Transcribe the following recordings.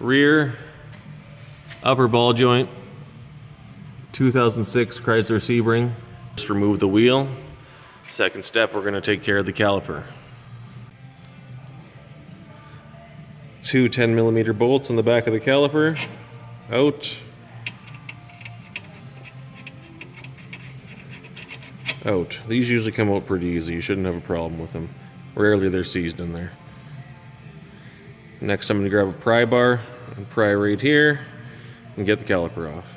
rear upper ball joint, 2006 Chrysler Sebring. Just remove the wheel. Second step, we're going to take care of the caliper. Two 10mm bolts on the back of the caliper. Out. Out. These usually come out pretty easy. You shouldn't have a problem with them. Rarely they're seized in there. Next, I'm going to grab a pry bar and pry right here and get the caliper off.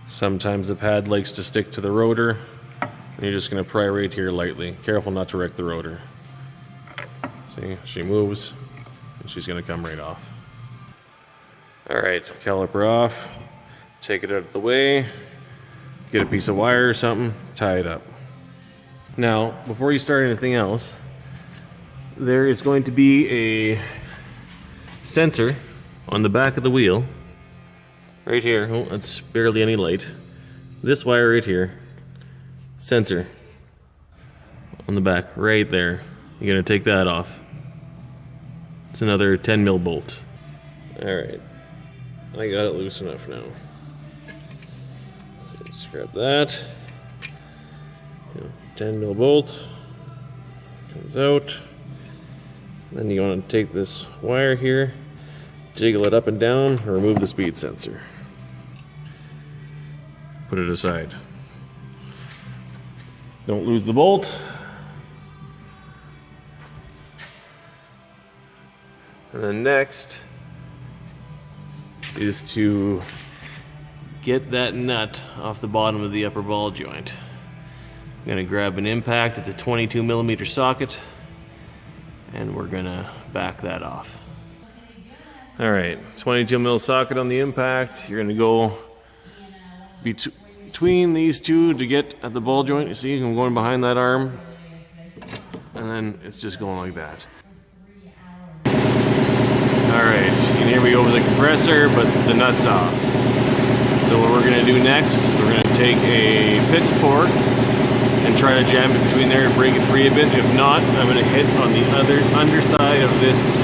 Sometimes the pad likes to stick to the rotor, and you're just going to pry right here lightly. Careful not to wreck the rotor. See, she moves, and she's going to come right off. Alright, caliper off. Take it out of the way. Get a piece of wire or something, tie it up. Now, before you start anything else, there is going to be a sensor on the back of the wheel. Right here. Oh, that's barely any light. This wire right here. Sensor. On the back, right there. You're going to take that off. It's another 10mm bolt. Alright. I got it loose enough now. Just grab that. 10mm bolt. Comes out. Then you want to take this wire here, jiggle it up and down, and remove the speed sensor. Put it aside. Don't lose the bolt. And then next is to get that nut off the bottom of the upper ball joint. I'm going to grab an impact. It's a 22mm socket. And we're gonna back that off. Alright, 22mm socket on the impact. You're gonna go between these two to get at the ball joint. You see, I'm going behind that arm. And then it's just going like that. Alright, you can hear me over the compressor, but the nut's off. So what we're gonna do next, we're gonna take a pick fork and try to jam it between there and break it free a bit. If not, I'm going to hit on the other underside of this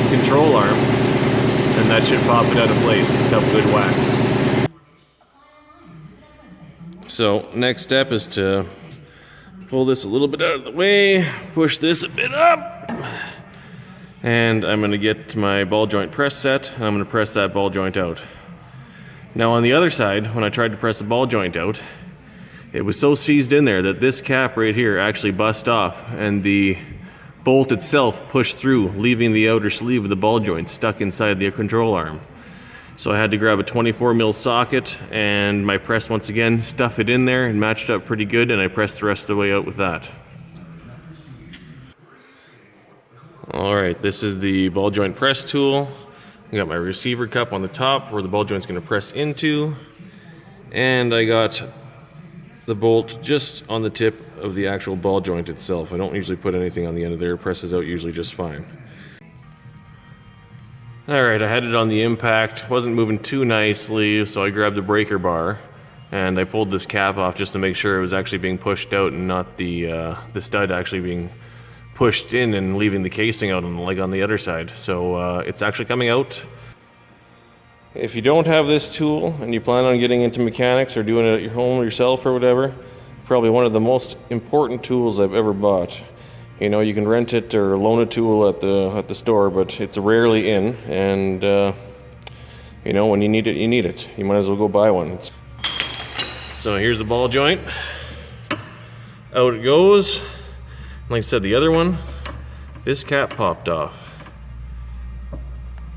control arm, and that should pop it out of place with a couple good whacks. So next step is to pull this a little bit out of the way, push this a bit up, and I'm going to get my ball joint press set, and I'm going to press that ball joint out. Now on the other side, when I tried to press the ball joint out, it was so seized in there that this cap right here actually bust off, and the bolt itself pushed through, leaving the outer sleeve of the ball joint stuck inside the control arm. So I had to grab a 24mm socket and my press once again, stuff it in there and matched up pretty good, and I pressed the rest of the way out with that. Alright, this is the ball joint press tool. I got my receiver cup on the top where the ball joint's going to press into, and I got the bolt just on the tip of the actual ball joint itself. I don't usually put anything on the end of there. It presses out usually just fine. Alright, I had it on the impact. Wasn't moving too nicely, so I grabbed the breaker bar and I pulled this cap off just to make sure it was actually being pushed out and not the stud actually being pushed in and leaving the casing out on the leg on the other side. So it's actually coming out. If you don't have this tool and you plan on getting into mechanics or doing it at your home yourself or whatever, probably one of the most important tools I've ever bought. You know, you can rent it or loan a tool at the store, but it's rarely in, and you know, when you need it, you need it. You might as well go buy one. So here's the ball joint. Out it goes. Like I said, the other one, this cap popped off.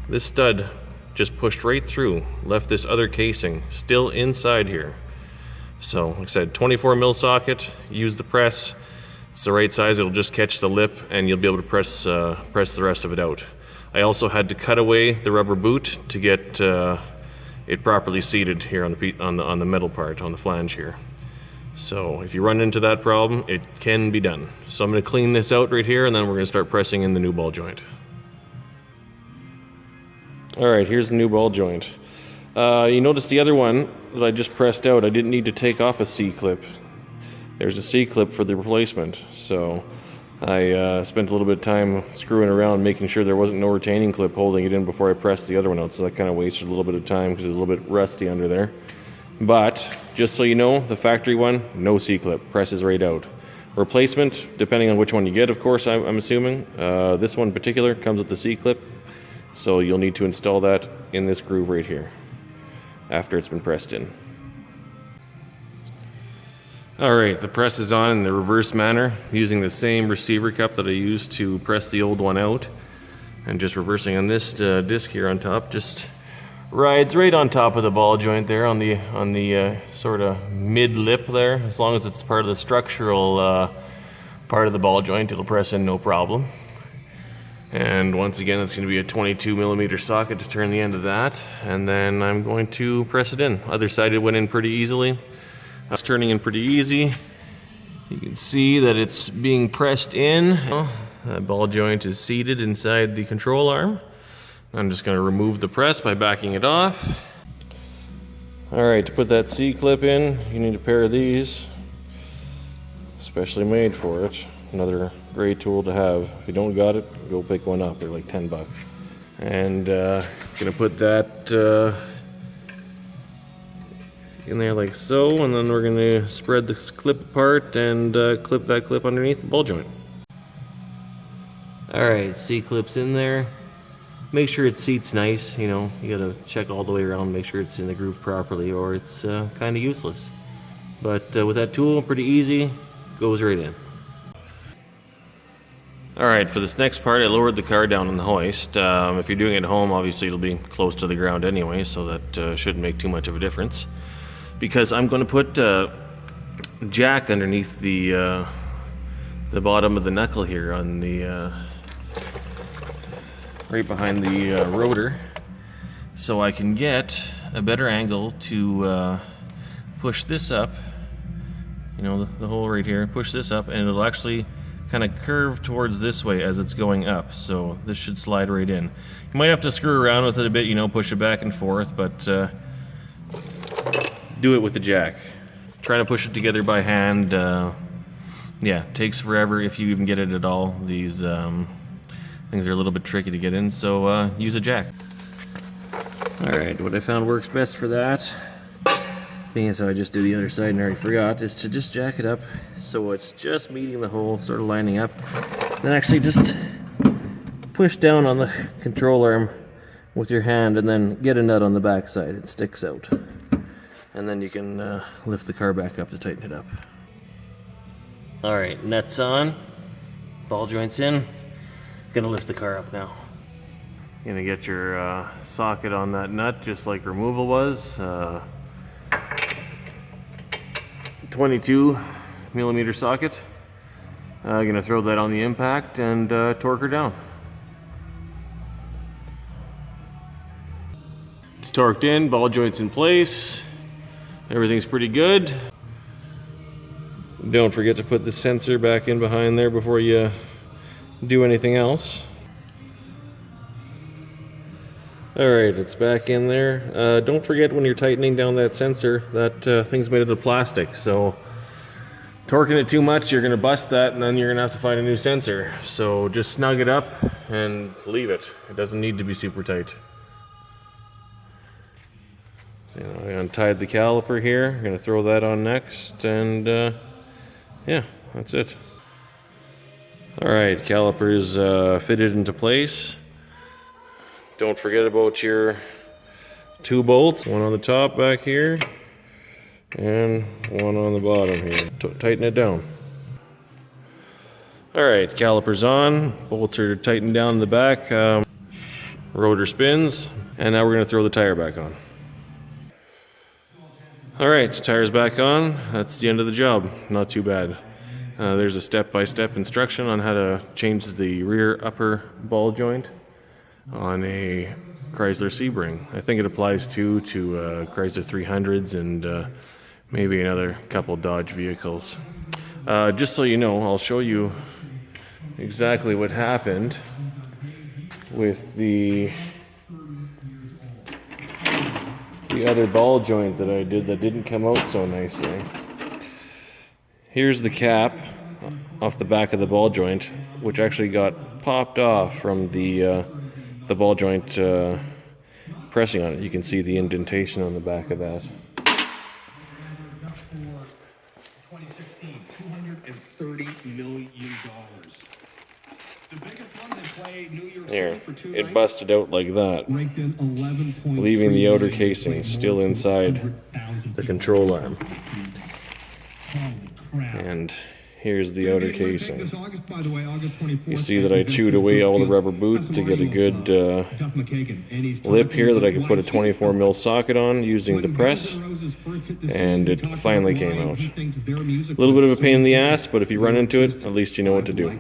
This stud just pushed right through, left this other casing still inside here. So, like I said, 24mm socket, use the press. It's the right size, it'll just catch the lip and you'll be able to press the rest of it out. I also had to cut away the rubber boot to get it properly seated here on the metal part, on the flange here. So if you run into that problem, it can be done. So I'm going to clean this out right here, and then we're going to start pressing in the new ball joint. Alright, here's the new ball joint. You notice the other one that I just pressed out, I didn't need to take off a C-clip. There's a C-clip for the replacement. So I spent a little bit of time screwing around, making sure there wasn't no retaining clip holding it in before I pressed the other one out, so that kind of wasted a little bit of time because it's a little bit rusty under there. But just so you know, the factory one, no C-clip, presses right out. Replacement, depending on which one you get, of course, I'm assuming. This one in particular comes with the C-clip, so you'll need to install that in this groove right here after it's been pressed in. Alright, the press is on in the reverse manner, using the same receiver cup that I used to press the old one out, and just reversing on this disc here on top. Just rides right on top of the ball joint there on the sort of mid lip there. As long as it's part of the structural part of the ball joint, it'll press in no problem. And once again, it's going to be a 22mm socket to turn the end of that, and then I'm going to press it in. Other side, it went in pretty easily. It's turning in pretty easy. You can see that it's being pressed in. That ball joint is seated inside the control arm. I'm just going to remove the press by backing it off. Alright, to put that C-clip in, you need a pair of these. Especially made for it. Another great tool to have. If you don't got it, go pick one up. They're like 10 bucks. And gonna put that in there like so, and then we're gonna spread this clip apart and clip that clip underneath the ball joint. Alright, C-clip's in there. Make sure it seats nice, you know, you gotta check all the way around, make sure it's in the groove properly, or it's kind of useless. But with that tool, pretty easy, goes right in. Alright, for this next part, I lowered the car down on the hoist. If you're doing it at home, obviously it'll be close to the ground anyway, so that shouldn't make too much of a difference. Because I'm going to put jack underneath the bottom of the knuckle here on the right behind the rotor, so I can get a better angle to push this up. You know, the hole right here. Push this up, and it'll actually kind of curve towards this way as it's going up. So this should slide right in. You might have to screw around with it a bit, you know, push it back and forth, but do it with the jack. Try to push it together by hand. Yeah, takes forever if you even get it at all. These things are a little bit tricky to get in, so use a jack. Alright, what I found works best for that, being as how I just do the other side and already forgot, is to just jack it up so it's just meeting the hole, sort of lining up. Then actually just push down on the control arm with your hand and then get a nut on the back side. It sticks out. And then you can lift the car back up to tighten it up. Alright, nuts on, ball joints in. Gonna lift the car up now. Gonna get your socket on that nut just like removal was. 22mm socket. Gonna throw that on the impact and torque her down. It's torqued in, ball joints in place. Everything's pretty good. Don't forget to put the sensor back in behind there before you do anything else. Alright, it's back in there. Don't forget when you're tightening down that sensor that thing's made out of plastic, so torquing it too much, you're going to bust that and then you're going to have to find a new sensor. So just snug it up and leave it. It doesn't need to be super tight. So, you know, I untied the caliper here. I'm going to throw that on next, and yeah, that's it. Alright, caliper's fitted into place. Don't forget about your 2 bolts, one on the top back here and one on the bottom here. Tighten it down. Alright, caliper's on, bolts are tightened down in the back, rotor spins, and now we're going to throw the tire back on. Alright, tire's back on. That's the end of the job. Not too bad. There's a step-by-step instruction on how to change the rear upper ball joint on a Chrysler Sebring. I think it applies to Chrysler 300s and maybe another couple Dodge vehicles. Just so you know, I'll show you exactly what happened with the other ball joint that I did that didn't come out so nicely. Here's the cap off the back of the ball joint, which actually got popped off from the ball joint pressing on it. You can see the indentation on the back of that. 2016, $230 million. The biggest one they play New York There, City for 2 it nights. busted out like that, Ranked in 11.3 leaving the outer million. casing still inside the control arm. Holy crap. And here's the outer casing. This August, by the way, August 24th, You see that I chewed away all the rubber boots to get a good lip here that I could put a 24 mil socket on using the press, and it finally came out. A little bit of a pain in the ass, but if you run into it, at least you know what to do.